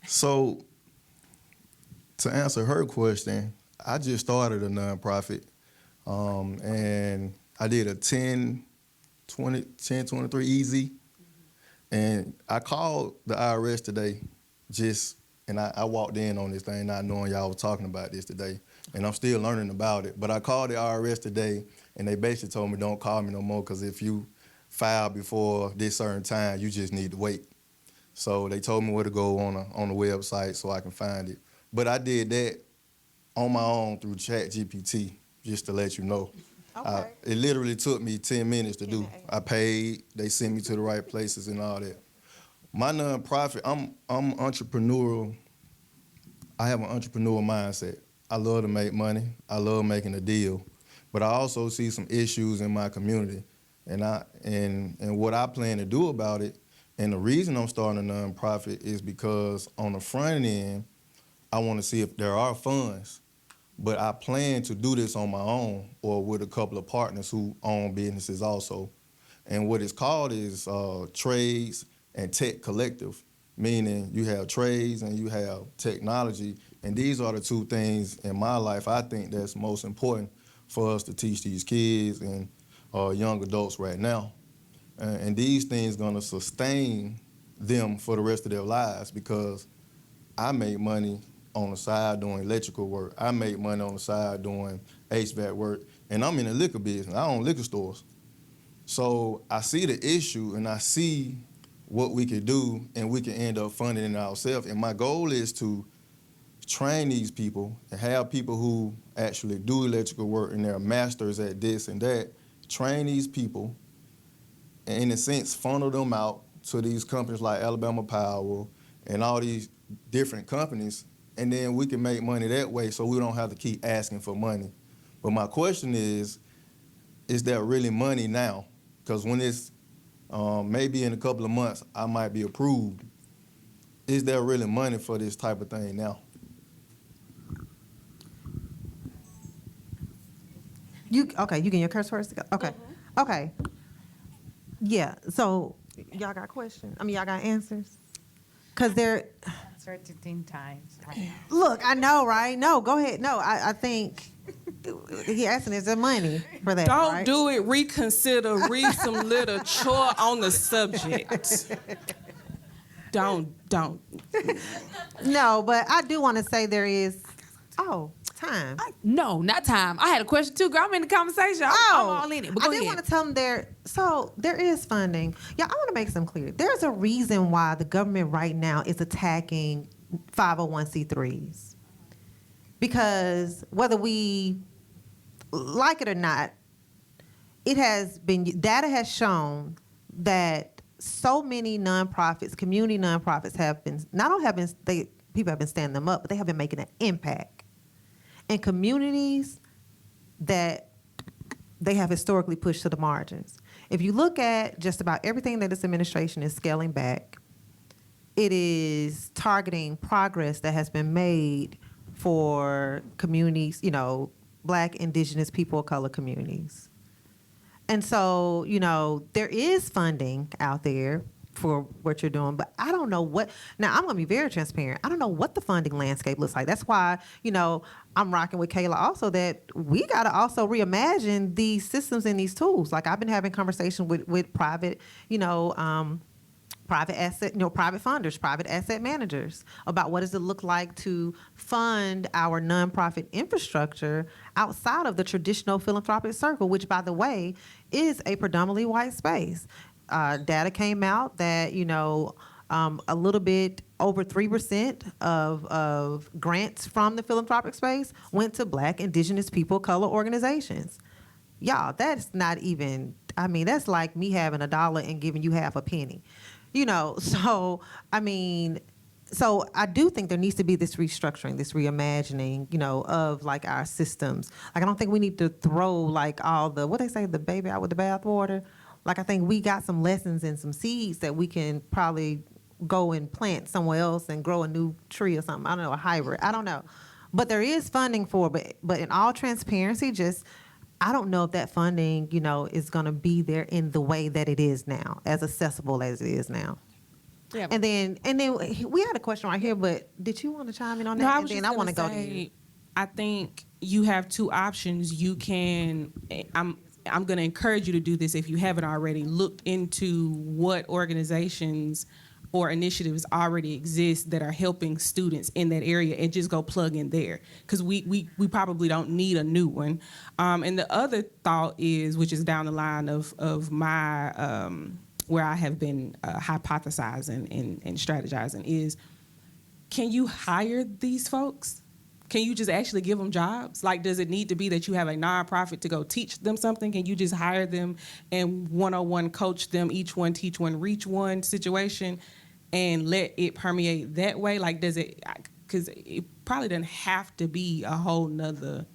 So, to answer her question, I just started a nonprofit, and I did a 1023 easy, and I called the IRS today, and I walked in on this thing not knowing y'all was talking about this today, and I'm still learning about it. But I called the IRS today, and they basically told me don't call me no more because if you file before this certain time, you just need to wait. So they told me where to go on the website so I can find it. But I did that on my own through ChatGPT, just to let you know. Okay. It literally took me 10 minutes to do. I paid, they sent me to the right places and all that. My nonprofit, I'm entrepreneurial. I have an entrepreneurial mindset. I love to make money. I love making a deal. But I also see some issues in my community. And what I plan to do about it, and the reason I'm starting a nonprofit is because on the front end, I want to see if there are funds. But I plan to do this on my own or with a couple of partners who own businesses also. And what it's called is Trades and Tech Collective, meaning you have trades and you have technology. And these are the two things in my life I think that's most important for us to teach these kids and young adults right now. And these things gonna sustain them for the rest of their lives because I make money on the side doing electrical work. I make money on the side doing HVAC work. And I'm in the liquor business. I own liquor stores. So I see the issue and I see what we could do and we can end up funding it ourselves. And my goal is to train these people and have people who actually do electrical work and they're masters at this and that, train these people and in a sense funnel them out to these companies like Alabama Power and all these different companies, and then we can make money that way so we don't have to keep asking for money. But my question is there really money now? Because when it's maybe in a couple of months, I might be approved. Is there really money for this type of thing now? You getting your curse words to go? Okay. Okay. Yeah. So y'all got questions? I mean, y'all got answers? Because they're... Answered 10 times. Right? Look, I know, right? No, go ahead. No, I think he asking, is there money for that? Don't right? do it. Reconsider. Read some literature on the subject. Don't. No, but I do want to say there is. Oh, time. No, not time. I had a question too, girl. I'm in the conversation. I'm all in it. But go I did ahead. want to tell them there. So there is funding. Yeah, I want to make some clear. There's a reason why the government right now is attacking 501c3s, because whether we like it or not, it has been data has shown that so many nonprofits, community nonprofits, have been not only have been people have been standing them up, but they have been making an impact in communities that they have historically pushed to the margins. If you look at just about everything that this administration is scaling back, it is targeting progress that has been made for communities, Black, Indigenous, people of color communities. And so, there is funding out there for what you're doing, but I don't know what. Now, I'm going to be very transparent. I don't know what the funding landscape looks like. That's why, I'm rocking with Kayla also that we got to also reimagine these systems and these tools. Like I've been having conversations with private, private asset, private funders, private asset managers, about what does it look like to fund our nonprofit infrastructure outside of the traditional philanthropic circle, which, by the way, is a predominantly white space. Data came out that, a little bit over 3% of grants from the philanthropic space went to Black, Indigenous people, color organizations. Y'all, that's not even, that's like me having $1 and giving you half a penny. So I do think there needs to be this restructuring, this reimagining, of like our systems. Like, I don't think we need to throw like all the, what they say, the baby out with the bathwater. Like, I think we got some lessons and some seeds that we can probably go and plant somewhere else and grow a new tree or something. I don't know, a hybrid. I don't know. But there is funding for it. But in all transparency, I don't know if that funding, is going to be there in the way that it is now, as accessible as it is now. Yeah. And then we had a question right here, but did you want to chime in on that? No, I And was then just I want to gonna go to say, you. I think you have two options. You can. I'm going to encourage you to do this if you haven't already. Looked into what organizations or initiatives already exist that are helping students in that area, and just go plug in there, because we probably don't need a new one. And the other thought is, which is down the line of my where I have been hypothesizing and strategizing, is, can you hire these folks? Can you just actually give them jobs? Like, does it need to be that you have a nonprofit to go teach them something? Can you just hire them and one-on-one coach them, each one teach one, reach one situation, and let it permeate that way? Like, does it, because it probably doesn't have to be a whole nother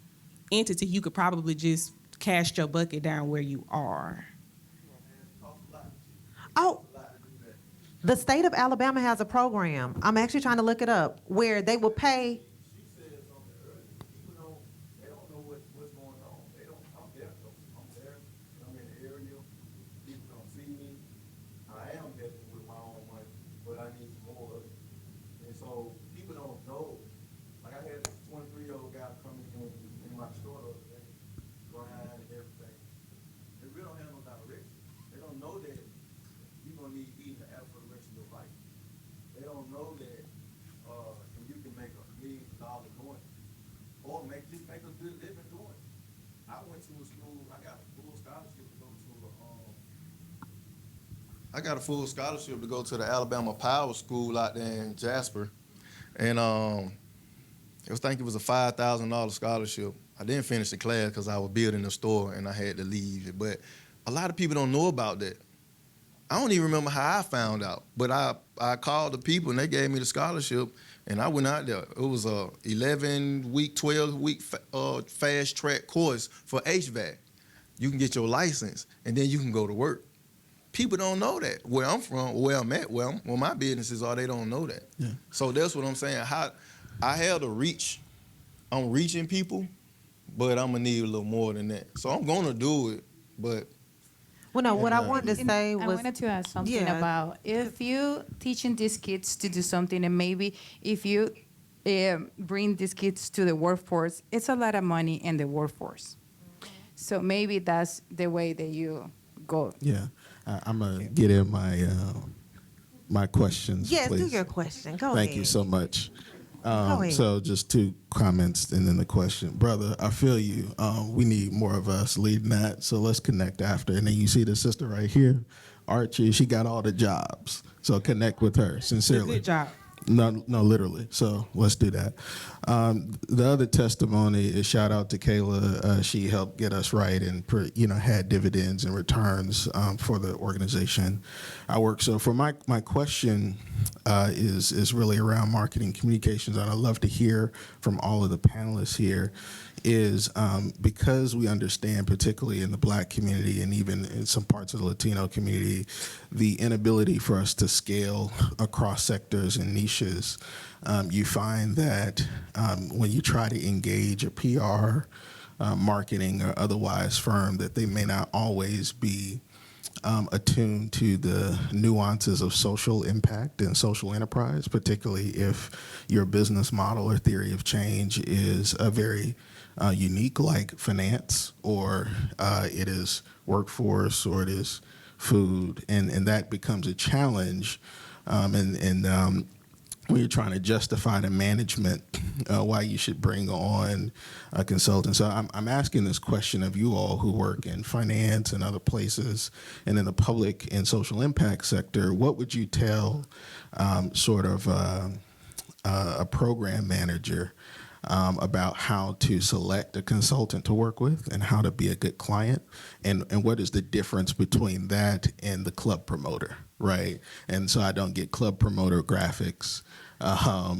entity. You could probably just cast your bucket down where you are. Oh, the state of Alabama has a program. I'm actually trying to look it up, where they will pay. She said something earlier. People they don't know what's going on. I'm there though. I'm there. I'm in the area. People don't see me. I am helping with my own money, but I need more of it. And so people don't know. Like, I had a 23-year-old guy coming in my store the other day, crying and everything. They really don't have no direction. They don't know that you're gonna need eating the apple for the rest of your life. They don't know that you can make $1 million doing it, or just make a good living doing it. I went to a school. I got a full scholarship to go to. I got a full scholarship to go to the Alabama Power School out there in Jasper, and it was a $5,000 scholarship. I didn't finish the class because I was building the store and I had to leave it. But a lot of people don't know about that. I don't even remember how I found out, but I called the people and they gave me the scholarship, and I went out there. It was a 11-week, 12-week fast track course for HVAC. You can get your license and then you can go to work. People don't know that. Where I'm from, where I'm at, where my businesses are, they don't know that. Yeah. So that's what I'm saying. How I have the reach. I'm reaching people, but I'm gonna need a little more than that. So I'm gonna do it, but. Well, no, what I wanted to say I was, wanted to ask something Yeah. about if you teaching these kids to do something, and maybe if you bring these kids to the workforce, it's a lot of money in the workforce. So maybe that's the way that you go. Yeah, I'm gonna get in my questions. yes, do please. your question. Go Thank ahead. you so much. ahead. So just 2 comments and then the question. Brother, I feel you. We need more of us leading that, so let's connect after. And then you see the sister right here, Archie, she got all the jobs. So connect with her, sincerely. Good job. No, literally. So let's do that. The other testimony is shout out to Kayla. She helped get us right and had dividends and returns for the organization I work. So for my question is really around marketing communications, and I'd love to hear from all of the panelists here. Is because we understand, particularly in the Black community and even in some parts of the Latino community, the inability for us to scale across sectors and niches. You find that when you try to engage a PR, marketing, or otherwise firm, that they may not always be attuned to the nuances of social impact and social enterprise, particularly if your business model or theory of change is a very unique, like finance, or it is workforce, or it is food, and that becomes a challenge, when you're trying to justify the management why you should bring on a consultant. So I'm asking this question of you all who work in finance and other places and in the public and social impact sector. What would you tell a program manager about how to select a consultant to work with and how to be a good client, and what is the difference between that and the club promoter, right? And so I don't get club promoter graphics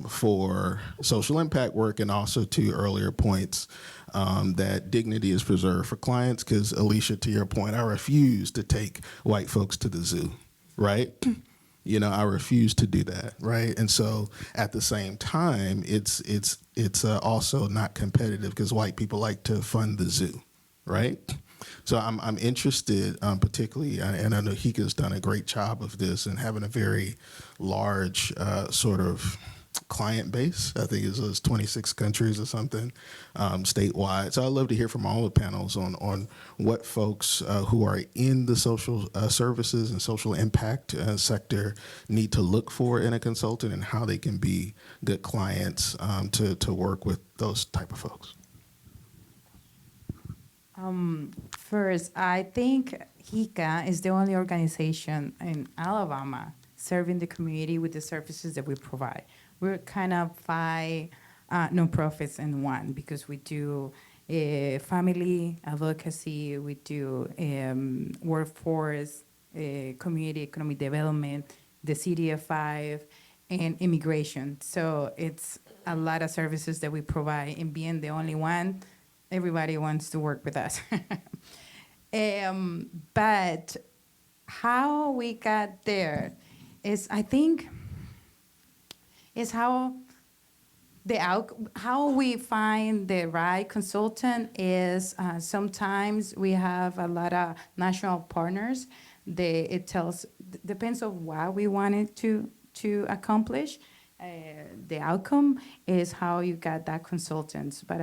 for social impact work, and also to earlier points that dignity is preserved for clients, because Alicia, to your point, I refuse to take white folks to the zoo, right? I refuse to do that, right? And so at the same time, it's also not competitive because white people like to fund the zoo, right? So I'm interested, particularly, and I know Hika's done a great job of this and having a very large sort of client base. I think it's 26 countries or something statewide. So I'd love to hear from all the panels on what folks who are in the social services and social impact sector need to look for in a consultant, and how they can be good clients to work with those type of folks. First, I think HICA is the only organization in Alabama serving the community with the services that we provide. We're kind of 5 nonprofits in one, because we do family advocacy, we do workforce, community economic development, the CDF5, and immigration. So it's a lot of services that we provide, and being the only one, everybody wants to work with us. But how we got there is, I think, is how we find the right consultant is sometimes we have a lot of national partners. Depends on what we wanted to accomplish. The outcome is how you got that consultant. But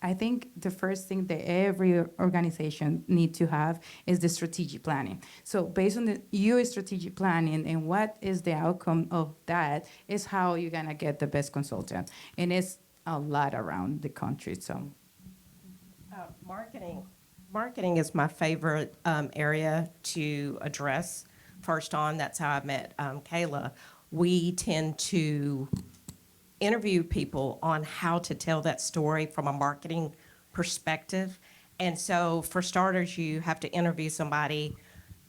I think the first thing that every organization need to have is the strategic planning. So based on your strategic planning and what is the outcome of that is how you're gonna get the best consultant. And it's a lot around the country, so. Marketing is my favorite area to address first on. That's how I met Kayla. We tend to interview people on how to tell that story from a marketing perspective. And so for starters, you have to interview somebody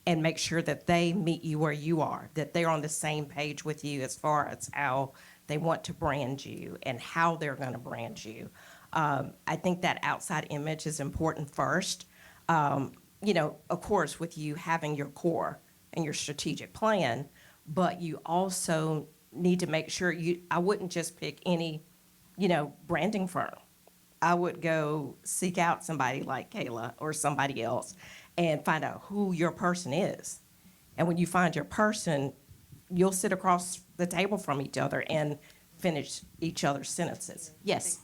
and make sure that they meet you where you are, that they're on the same page with you as far as how they want to brand you and how they're going to brand you. I think that outside image is important first. Of course, with you having your core and your strategic plan, but you also need to make sure I wouldn't just pick any, branding firm. I would go seek out somebody like Kayla or somebody else and find out who your person is. And when you find your person, you'll sit across the table from each other and finish each other's sentences. Yes.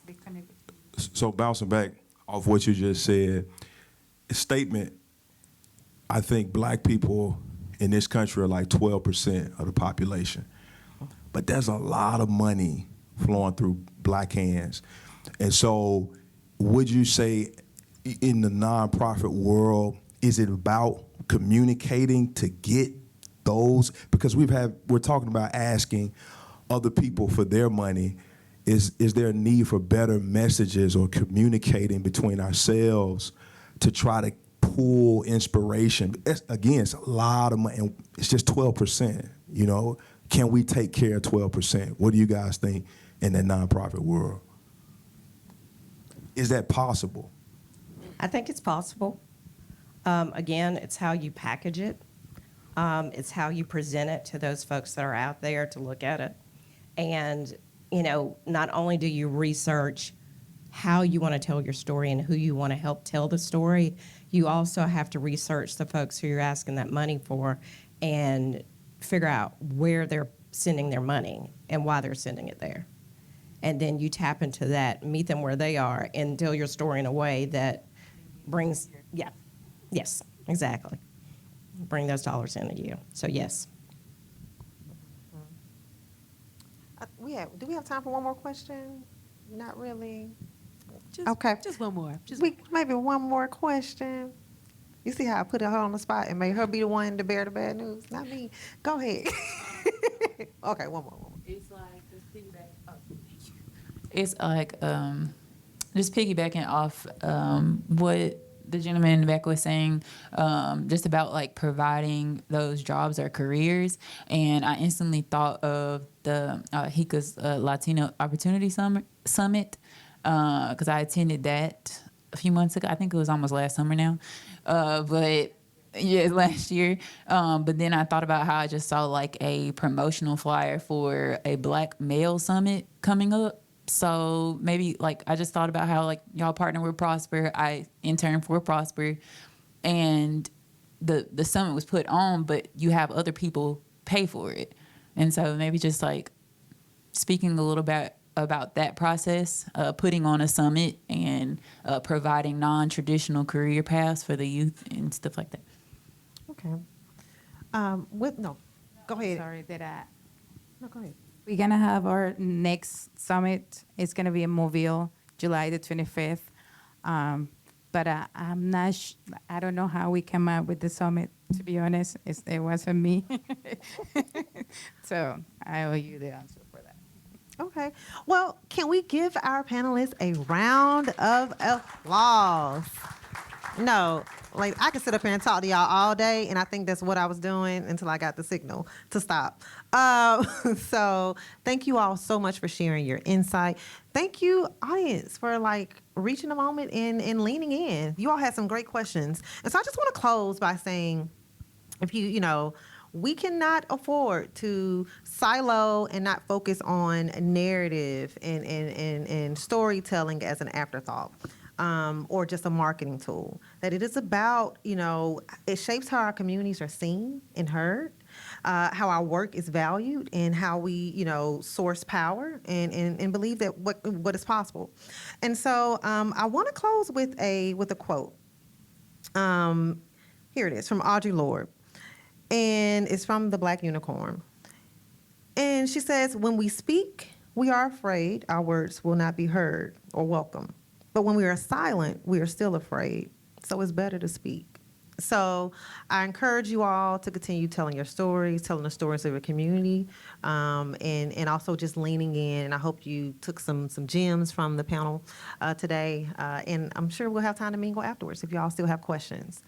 So bouncing back off what you just said, statement, I think black people in this country are like 12% of the population. But there's a lot of money flowing through black hands. And so would you say in the nonprofit world, is it about communicating to get those? Because we're talking about asking other people for their money. Is there a need for better messages or communicating between ourselves to try to pull inspiration? It's a lot of money, and it's just 12%, Can we take care of 12%? What do you guys think in the nonprofit world? Is that possible? I think it's possible. Again, it's how you package it. It's how you present it to those folks that are out there to look at it. And, not only do you research how you want to tell your story and who you want to help tell the story, you also have to research the folks who you're asking that money for and figure out where they're sending their money and why they're sending it there. And then you tap into that, meet them where they are, and tell your story in a way that brings, yes, exactly. bring those dollars into you. So yes. Do we have time for one more question? Not really. Just, Okay. Just one more. Maybe one more question. You see how I put her on the spot and made her be the one to bear the bad news? Not me. Go ahead. Okay, one more. It's like just piggyback. Oh, thank you. It's like just piggybacking off what the gentleman in the back was saying, just about like providing those jobs or careers, and I instantly thought of the HICA's Latino Opportunity Summit because I attended that a few months ago. I think it was almost last summer now, but. Yeah, last year. But then I thought about how I just saw like a promotional flyer for a Black Male Summit coming up. So maybe like I just thought about how like y'all partner with Prosper. I interned for Prosper, and the summit was put on, but you have other people pay for it. And so maybe just like speaking a little bit about that process, putting on a summit and providing non-traditional career paths for the youth and stuff like that. Okay. Go ahead. Sorry, No, go ahead. we're gonna have our next summit. It's gonna be in Mobile, July the 25th. But I'm not. I don't know how we came up with the summit. To be honest, it wasn't me. So I owe you the answer for that. Okay. Well, can we give our panelists a round of applause? No, like I could sit up here and talk to y'all all day, and I think that's what I was doing until I got the signal to stop. So thank you all so much for sharing your insight. Thank you, audience, for like reaching a moment and leaning in. You all had some great questions. And so I just want to close by saying, if we cannot afford to silo and not focus on narrative and storytelling as an afterthought. Or just a marketing tool. That it is about, it shapes how our communities are seen and heard, how our work is valued, and how we, source power and believe that what is possible. And so I want to close with a quote. Here it is from Audre Lorde, and it's from The Black Unicorn. And she says, "When we speak, we are afraid our words will not be heard or welcome. But when we are silent, we are still afraid. So it's better to speak." So I encourage you all to continue telling your stories, telling the stories of your community, and also just leaning in. And I hope you took some gems from the panel today. And I'm sure we'll have time to mingle afterwards if y'all still have questions.